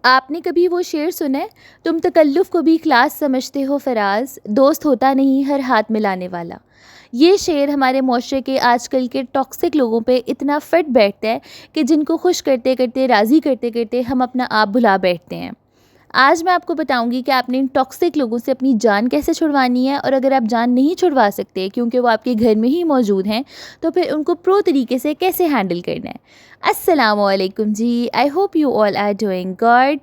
آپ نے کبھی وہ شعر سنا ہے؟ تم تکلف کو بھی کلاس سمجھتے ہو فراز، دوست ہوتا نہیں ہر ہاتھ ملانے والا۔ یہ شعر ہمارے معاشرے کے آج کل کے ٹاکسک لوگوں پہ اتنا فٹ بیٹھتا ہے کہ جن کو خوش کرتے کرتے راضی کرتے کرتے ہم اپنا آپ بھلا بیٹھتے ہیں۔ آج میں آپ کو بتاؤں گی کہ آپ نے ان ٹاکسک لوگوں سے اپنی جان کیسے چھڑوانی ہے، اور اگر آپ جان نہیں چھڑوا سکتے کیونکہ وہ آپ کے گھر میں ہی موجود ہیں تو پھر ان کو پرو طریقے سے کیسے ہینڈل کرنا ہے۔ السلام علیکم جی، I hope you all are doing good.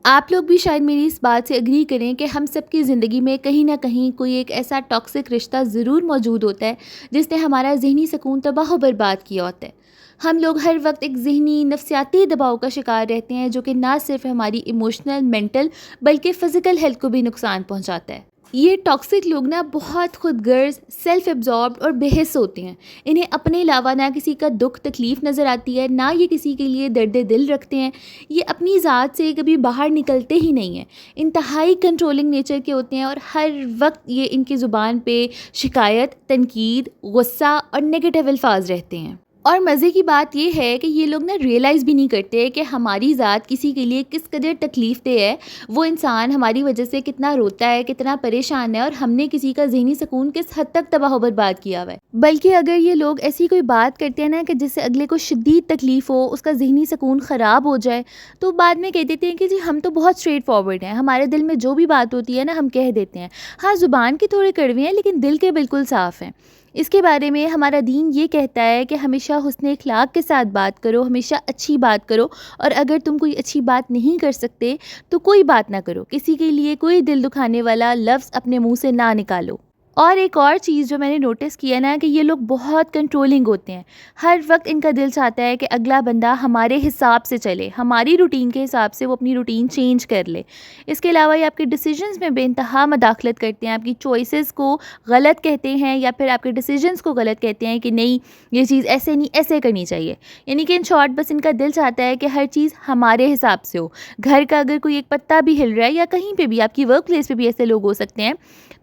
آپ لوگ بھی شاید میری اس بات سے اگری کریں کہ ہم سب کی زندگی میں کہیں نہ کہیں کوئی ایک ایسا ٹاکسک رشتہ ضرور موجود ہوتا ہے جس نے ہمارا ذہنی سکون تباہ و برباد کیا ہوتا ہے۔ ہم لوگ ہر وقت ایک ذہنی نفسیاتی دباؤ کا شکار رہتے ہیں جو کہ نہ صرف ہماری ایموشنل مینٹل بلکہ فزیکل ہیلتھ کو بھی نقصان پہنچاتا ہے۔ یہ ٹاکسک لوگ نا بہت خود غرض، سیلف ایبزاربڈ اور بے حس ہوتے ہیں۔ انہیں اپنے علاوہ نہ کسی کا دکھ تکلیف نظر آتی ہے، نہ یہ کسی کے لیے درد دل رکھتے ہیں۔ یہ اپنی ذات سے کبھی باہر نکلتے ہی نہیں ہیں، انتہائی کنٹرولنگ نیچر کے ہوتے ہیں، اور ہر وقت یہ ان کی زبان پہ شکایت، تنقید، غصہ اور نگیٹو الفاظ رہتے ہیں۔ اور مزے کی بات یہ ہے کہ یہ لوگ نا ریئلائز بھی نہیں کرتے کہ ہماری ذات کسی کے لیے کس قدر تکلیف دہ ہے، وہ انسان ہماری وجہ سے کتنا روتا ہے، کتنا پریشان ہے، اور ہم نے کسی کا ذہنی سکون کس حد تک تباہ و برباد کیا ہوا ہے۔ بلکہ اگر یہ لوگ ایسی کوئی بات کرتے ہیں نا کہ جس سے اگلے کو شدید تکلیف ہو، اس کا ذہنی سکون خراب ہو جائے، تو بعد میں کہہ دیتے ہیں کہ جی ہم تو بہت اسٹریٹ فارورڈ ہیں، ہمارے دل میں جو بھی بات ہوتی ہے نا ہم کہہ دیتے ہیں۔ ہاں، زبان کے تھوڑے کڑوے ہیں لیکن دل کے بالکل صاف ہیں۔ اس کے بارے میں ہمارا دین یہ کہتا ہے کہ ہمیشہ حسن اخلاق کے ساتھ بات کرو، ہمیشہ اچھی بات کرو، اور اگر تم کوئی اچھی بات نہیں کر سکتے تو کوئی بات نہ کرو، کسی کے لیے کوئی دل دکھانے والا لفظ اپنے منہ سے نہ نکالو۔ اور ایک اور چیز جو میں نے نوٹس کیا نا کہ یہ لوگ بہت کنٹرولنگ ہوتے ہیں۔ ہر وقت ان کا دل چاہتا ہے کہ اگلا بندہ ہمارے حساب سے چلے، ہماری روٹین کے حساب سے وہ اپنی روٹین چینج کر لے۔ اس کے علاوہ یہ آپ کے ڈیسیجنز میں بے انتہا مداخلت کرتے ہیں، آپ کی چوائسیز کو غلط کہتے ہیں، یا پھر آپ کے ڈیسیجنز کو غلط کہتے ہیں کہ نہیں یہ چیز ایسے نہیں ایسے کرنی چاہیے۔ یعنی کہ ان شارٹ بس ان کا دل چاہتا ہے کہ ہر چیز ہمارے حساب سے ہو۔ گھر کا اگر کوئی ایک پتا بھی ہل رہا ہے، یا کہیں پہ بھی آپ کی ورک پلیس پہ بھی ایسے لوگ ہو سکتے ہیں،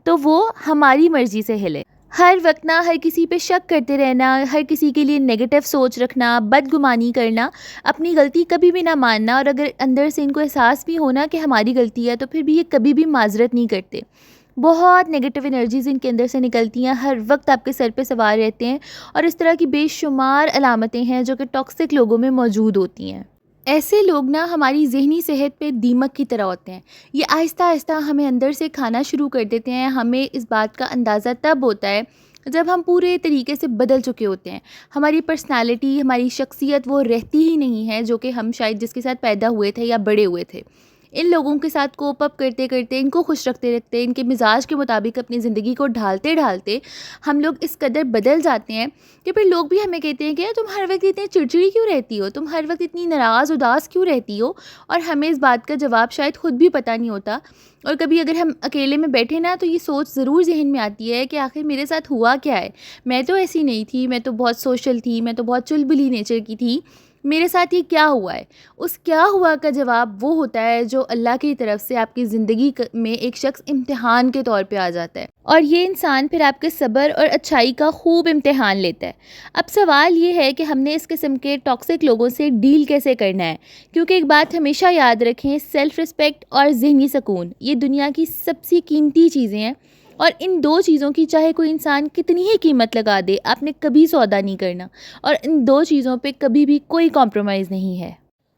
تو وہ ہماری مرضی سے ہلے۔ ہر وقت نہ ہر کسی پہ شک کرتے رہنا، ہر کسی کے لیے نیگیٹو سوچ رکھنا، بدگمانی کرنا، اپنی غلطی کبھی بھی نہ ماننا، اور اگر اندر سے ان کو احساس بھی ہونا کہ ہماری غلطی ہے تو پھر بھی یہ کبھی بھی معذرت نہیں کرتے۔ بہت نیگیٹو انرجیز ان کے اندر سے نکلتی ہیں، ہر وقت آپ کے سر پہ سوار رہتے ہیں، اور اس طرح کی بے شمار علامتیں ہیں جو کہ ٹاکسک لوگوں میں موجود ہوتی ہیں۔ ایسے لوگ نا ہماری ذہنی صحت پہ دیمک کی طرح ہوتے ہیں۔ یہ آہستہ آہستہ ہمیں اندر سے کھانا شروع کر دیتے ہیں۔ ہمیں اس بات کا اندازہ تب ہوتا ہے جب ہم پورے طریقے سے بدل چکے ہوتے ہیں۔ ہماری پرسنالٹی، ہماری شخصیت وہ رہتی ہی نہیں ہے جو کہ ہم شاید جس کے ساتھ پیدا ہوئے تھے یا بڑے ہوئے تھے۔ ان لوگوں کے ساتھ کوپ اپ کرتے کرتے، ان کو خوش رکھتے رکھتے، ان کے مزاج کے مطابق اپنی زندگی کو ڈھالتے ڈھالتے ہم لوگ اس قدر بدل جاتے ہیں کہ پھر لوگ بھی ہمیں کہتے ہیں کہ یار تم ہر وقت اتنی چڑچڑی کیوں رہتی ہو، تم ہر وقت اتنی ناراض اداس کیوں رہتی ہو، اور ہمیں اس بات کا جواب شاید خود بھی پتہ نہیں ہوتا۔ اور کبھی اگر ہم اکیلے میں بیٹھے نا تو یہ سوچ ضرور ذہن میں آتی ہے کہ آخر میرے ساتھ ہوا کیا ہے، میں تو ایسی نہیں تھی، میں تو بہت سوشل تھی، میں تو بہت چلبلی نیچر کی تھی، میرے ساتھ یہ کیا ہوا ہے۔ اس کیا ہوا کا جواب وہ ہوتا ہے جو اللہ کی طرف سے آپ کی زندگی میں ایک شخص امتحان کے طور پہ آ جاتا ہے، اور یہ انسان پھر آپ کے صبر اور اچھائی کا خوب امتحان لیتا ہے۔ اب سوال یہ ہے کہ ہم نے اس قسم کے ٹاکسک لوگوں سے ڈیل کیسے کرنا ہے، کیونکہ ایک بات ہمیشہ یاد رکھیں، سیلف رسپیکٹ اور ذہنی سکون یہ دنیا کی سب سے قیمتی چیزیں ہیں، اور ان دو چیزوں کی چاہے کوئی انسان کتنی ہی قیمت لگا دے آپ نے کبھی سودا نہیں کرنا، اور ان دو چیزوں پہ کبھی بھی کوئی کمپرومائز نہیں ہے۔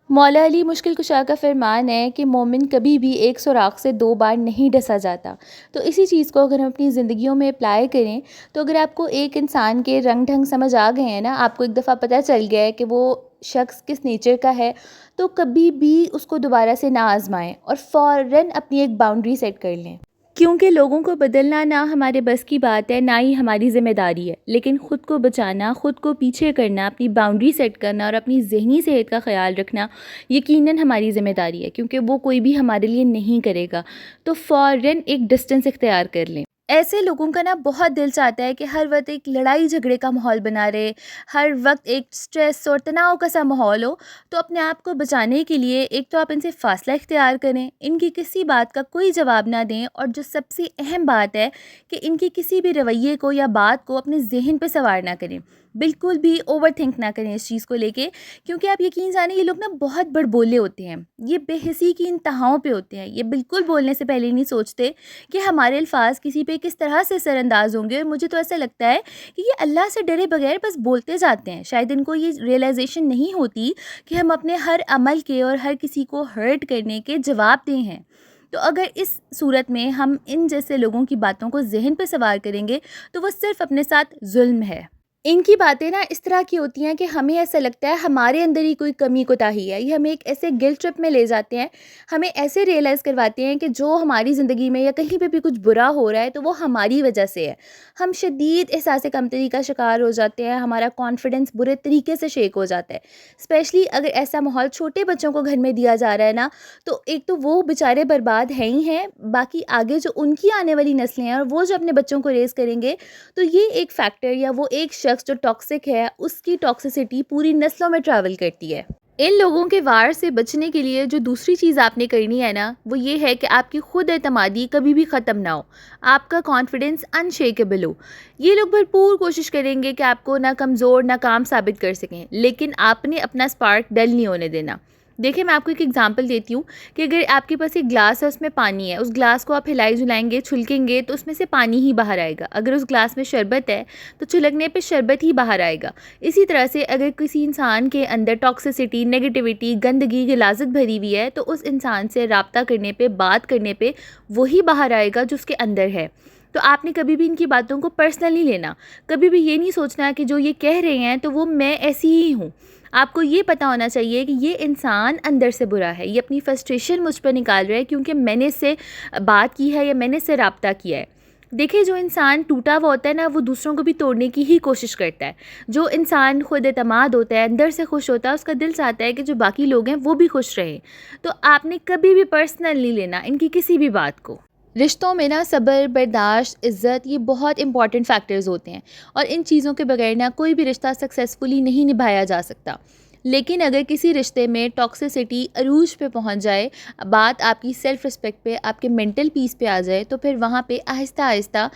مولا علی مشکل کشا کا فرمان ہے کہ مومن کبھی بھی ایک سوراخ سے دو بار نہیں ڈسا جاتا۔ تو اسی چیز کو اگر ہم اپنی زندگیوں میں اپلائی کریں تو اگر آپ کو ایک انسان کے رنگ ڈھنگ سمجھ آ گئے ہیں نا، آپ کو ایک دفعہ پتہ چل گیا ہے کہ وہ شخص کس نیچر کا ہے، تو کبھی بھی اس کو دوبارہ سے نہ آزمائیں، اور فوراً اپنی ایک باؤنڈری سیٹ کر لیں۔ کیونکہ لوگوں کو بدلنا نہ ہمارے بس کی بات ہے، نہ ہی ہماری ذمہ داری ہے، لیکن خود کو بچانا، خود کو پیچھے کرنا، اپنی باؤنڈری سیٹ کرنا اور اپنی ذہنی صحت کا خیال رکھنا یقیناً ہماری ذمہ داری ہے، کیونکہ وہ کوئی بھی ہمارے لیے نہیں کرے گا۔ تو فوراً ایک ڈسٹنس اختیار کر لیں۔ ایسے لوگوں کا نا بہت دل چاہتا ہے کہ ہر وقت ایک لڑائی جھگڑے کا ماحول بنا رہے، ہر وقت ایک سٹریس اور تناؤ کا سا ماحول ہو۔ تو اپنے آپ کو بچانے کے لیے ایک تو آپ ان سے فاصلہ اختیار کریں، ان کی کسی بات کا کوئی جواب نہ دیں، اور جو سب سے اہم بات ہے کہ ان کی کسی بھی رویے کو یا بات کو اپنے ذہن پہ سوار نہ کریں۔ بالکل بھی اوور تھنک نہ کریں اس چیز کو لے کے، کیونکہ آپ یقین جانیں یہ لوگ نا بہت بڑ بولے ہوتے ہیں، یہ بے حسی کی انتہاؤں پہ ہوتے ہیں، یہ بالکل بولنے سے پہلے نہیں سوچتے کہ ہمارے الفاظ کسی پہ کس طرح سے اثر انداز ہوں گے، اور مجھے تو ایسا لگتا ہے کہ یہ اللہ سے ڈرے بغیر بس بولتے جاتے ہیں، شاید ان کو یہ ریئلائزیشن نہیں ہوتی کہ ہم اپنے ہر عمل کے اور ہر کسی کو ہرٹ کرنے کے جواب دہ ہیں۔ تو اگر اس صورت میں ہم ان جیسے لوگوں کی باتوں کو ذہن پہ سوار کریں گے تو وہ صرف اپنے ساتھ ظلم ہے۔ ان کی باتیں نا اس طرح کی ہوتی ہیں کہ ہمیں ایسا لگتا ہے ہمارے اندر ہی کوئی کمی کوتاہی ہے، یہ ہمیں ایک ایسے گلٹ ٹرپ میں لے جاتے ہیں، ہمیں ایسے ریئلائز کرواتے ہیں کہ جو ہماری زندگی میں یا کہیں پہ بھی کچھ برا ہو رہا ہے تو وہ ہماری وجہ سے ہے۔ ہم شدید احساس کمتری کا شکار ہو جاتے ہیں، ہمارا کانفیڈنس برے طریقے سے شیک ہو جاتا ہے، اسپیشلی اگر ایسا ماحول چھوٹے بچوں کو گھر میں دیا جا رہا ہے نا، تو ایک تو وہ بیچارے برباد ہیں ہی ہیں، باقی آگے جو ان کی آنے والی نسلیں ہیں اور وہ جو اپنے بچوں کو ریز کریں گے، تو یہ ایک فیکٹر یا وہ ایک شخص جو ٹاکسک ہے اس کی ٹاکسیسٹی پوری نسلوں میں ٹریول کرتی ہے۔ ان لوگوں کے وار سے بچنے کے لیے جو دوسری چیز آپ نے کرنی ہے نا، وہ یہ ہے کہ آپ کی خود اعتمادی کبھی بھی ختم نہ ہو، آپ کا کانفیڈنس انشیکیبل ہو۔ یہ لوگ بھرپور کوشش کریں گے کہ آپ کو نہ کمزور نہ کام ثابت کر سکیں، لیکن آپ نے اپنا اسپارک ڈل نہیں ہونے دینا۔ دیکھیں میں آپ کو ایک ایگزامپل دیتی ہوں کہ اگر آپ کے پاس ایک گلاس ہے، اس میں پانی ہے، اس گلاس کو آپ ہلائیں جلائیں گے، چھلکیں گے تو اس میں سے پانی ہی باہر آئے گا۔ اگر اس گلاس میں شربت ہے تو چھلکنے پہ شربت ہی باہر آئے گا۔ اسی طرح سے اگر کسی انسان کے اندر ٹاکسیسٹی، نیگیٹیوٹی، گندگی، غلاظت بھری ہوئی ہے تو اس انسان سے رابطہ کرنے پہ، بات کرنے پہ وہی باہر آئے گا جو اس کے اندر ہے۔ تو آپ نے کبھی بھی ان کی باتوں کو پرسنلی لینا، کبھی بھی یہ نہیں سوچنا کہ جو یہ کہہ رہے ہیں تو وہ میں ایسی ہی ہوں۔ آپ کو یہ پتہ ہونا چاہیے کہ یہ انسان اندر سے برا ہے، یہ اپنی فرسٹریشن مجھ پر نکال رہا ہے کیونکہ میں نے اس سے بات کی ہے یا میں نے اس سے رابطہ کیا ہے۔ دیکھیں جو انسان ٹوٹا ہوا ہوتا ہے نا، وہ دوسروں کو بھی توڑنے کی ہی کوشش کرتا ہے۔ جو انسان خود اعتماد ہوتا ہے، اندر سے خوش ہوتا ہے، اس کا دل چاہتا ہے کہ جو باقی لوگ ہیں وہ بھی خوش رہیں۔ تو آپ نے کبھی بھی پرسنل نہیں لینا ان کی کسی بھی بات کو۔ رشتوں میں نا صبر، برداشت، عزت یہ بہت امپورٹنٹ فیکٹرز ہوتے ہیں، اور ان چیزوں کے بغیر نا کوئی بھی رشتہ سکسیزفلی نہیں نبھایا جا سکتا۔ لیکن اگر کسی رشتے میں ٹاکسیسٹی عروج پہ پہنچ جائے، بات آپ کی سیلف رسپیکٹ پہ، آپ کے مینٹل پیس پہ آ جائے، تو پھر وہاں پہ آہستہ آہستہ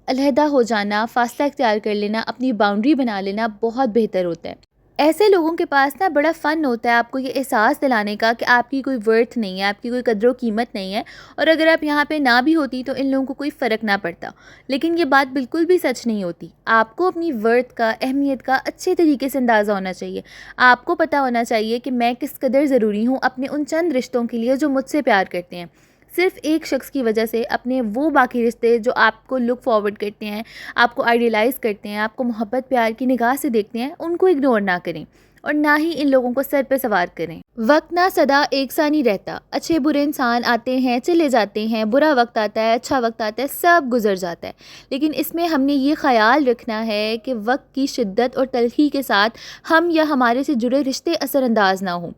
علیحدہ ہو جانا، فاصلہ اختیار کر لینا، اپنی باؤنڈری بنا لینا بہت بہتر ہوتا ہے۔ ایسے لوگوں کے پاس نا بڑا فن ہوتا ہے آپ کو یہ احساس دلانے کا کہ آپ کی کوئی ورتھ نہیں ہے، آپ کی کوئی قدر و قیمت نہیں ہے، اور اگر آپ یہاں پہ نہ بھی ہوتی تو ان لوگوں کو کوئی فرق نہ پڑتا۔ لیکن یہ بات بالکل بھی سچ نہیں ہوتی۔ آپ کو اپنی ورتھ کا، اہمیت کا اچھے طریقے سے اندازہ ہونا چاہیے۔ آپ کو پتہ ہونا چاہیے کہ میں کس قدر ضروری ہوں اپنے ان چند رشتوں کے لیے جو مجھ سے پیار کرتے ہیں۔ صرف ایک شخص کی وجہ سے اپنے وہ باقی رشتے جو آپ کو لک فارورڈ کرتے ہیں، آپ کو آئیڈیلائز کرتے ہیں، آپ کو محبت پیار کی نگاہ سے دیکھتے ہیں، ان کو اگنور نہ کریں، اور نہ ہی ان لوگوں کو سر پہ سوار کریں۔ وقت نہ سدا ایک سا نہیں رہتا، اچھے برے انسان آتے ہیں چلے جاتے ہیں، برا وقت آتا ہے، اچھا وقت آتا ہے، سب گزر جاتا ہے، لیکن اس میں ہم نے یہ خیال رکھنا ہے کہ وقت کی شدت اور تلخی کے ساتھ ہم یا ہمارے سے جڑے رشتے اثر انداز نہ ہوں،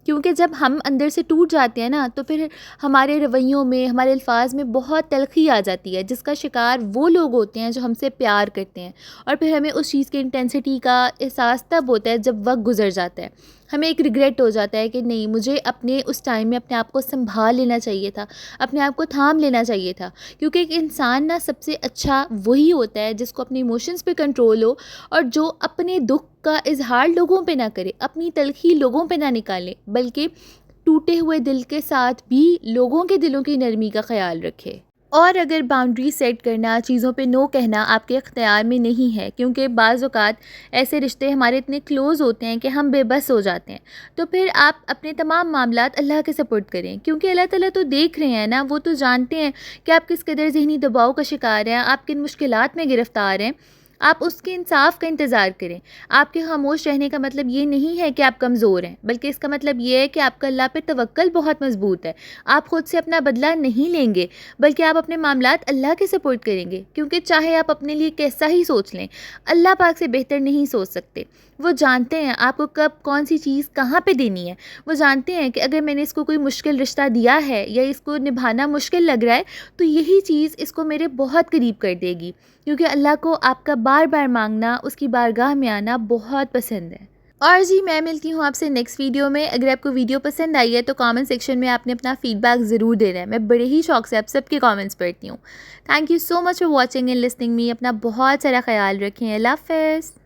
کیونکہ جب ہم اندر سے ٹوٹ جاتے ہیں نا تو پھر ہمارے رویوں میں، ہمارے الفاظ میں بہت تلخی آ جاتی ہے، جس کا شکار وہ لوگ ہوتے ہیں جو ہم سے پیار کرتے ہیں، اور پھر ہمیں اس چیز کی انٹینسٹی کا احساس تب ہوتا ہے جب وقت گزر جاتا ہے۔ ہمیں ایک ریگریٹ ہو جاتا ہے کہ نہیں، مجھے اپنے اس ٹائم میں اپنے آپ کو سنبھال لینا چاہیے تھا، اپنے آپ کو تھام لینا چاہیے تھا، کیونکہ ایک انسان نا سب سے اچھا وہی ہوتا ہے جس کو اپنے ایموشنز پہ کنٹرول ہو، اور جو اپنے دکھ کا اظہار لوگوں پہ نہ کرے، اپنی تلخی لوگوں پہ نہ نکالے، بلکہ ٹوٹے ہوئے دل کے ساتھ بھی لوگوں کے دلوں کی نرمی کا خیال رکھے۔ اور اگر باؤنڈری سیٹ کرنا، چیزوں پہ نو کہنا آپ کے اختیار میں نہیں ہے، کیونکہ بعض اوقات ایسے رشتے ہمارے اتنے کلوز ہوتے ہیں کہ ہم بے بس ہو جاتے ہیں، تو پھر آپ اپنے تمام معاملات اللہ کے سپرد کریں، کیونکہ اللہ تعالیٰ تو دیکھ رہے ہیں نا، وہ تو جانتے ہیں کہ آپ کس قدر ذہنی دباؤ کا شکار ہیں، آپ کن مشکلات میں گرفتار ہیں۔ آپ اس کے انصاف کا انتظار کریں۔ آپ کے خاموش رہنے کا مطلب یہ نہیں ہے کہ آپ کمزور ہیں، بلکہ اس کا مطلب یہ ہے کہ آپ کا اللہ پہ توکل بہت مضبوط ہے۔ آپ خود سے اپنا بدلہ نہیں لیں گے، بلکہ آپ اپنے معاملات اللہ کے سپورٹ کریں گے، کیونکہ چاہے آپ اپنے لیے کیسا ہی سوچ لیں، اللہ پاک سے بہتر نہیں سوچ سکتے۔ وہ جانتے ہیں آپ کو کب کون سی چیز کہاں پہ دینی ہے۔ وہ جانتے ہیں کہ اگر میں نے اس کو کوئی مشکل رشتہ دیا ہے یا اس کو نبھانا مشکل لگ رہا ہے تو یہی چیز اس کو میرے بہت قریب کر دے گی، کیونکہ اللہ کو آپ کا بار بار مانگنا، اس کی بارگاہ میں آنا بہت پسند ہے۔ اور جی میں ملتی ہوں آپ سے نیکسٹ ویڈیو میں۔ اگر آپ کو ویڈیو پسند آئی ہے تو کامنٹ سیکشن میں آپ نے اپنا فیڈ بیک ضرور دینا ہے، میں بڑے ہی شوق سے آپ سب کے کامنٹس پڑھتی ہوں۔ Thank you so much for watching and listening می۔ اپنا بہت سارا خیال رکھیں۔ اللہ حافظ۔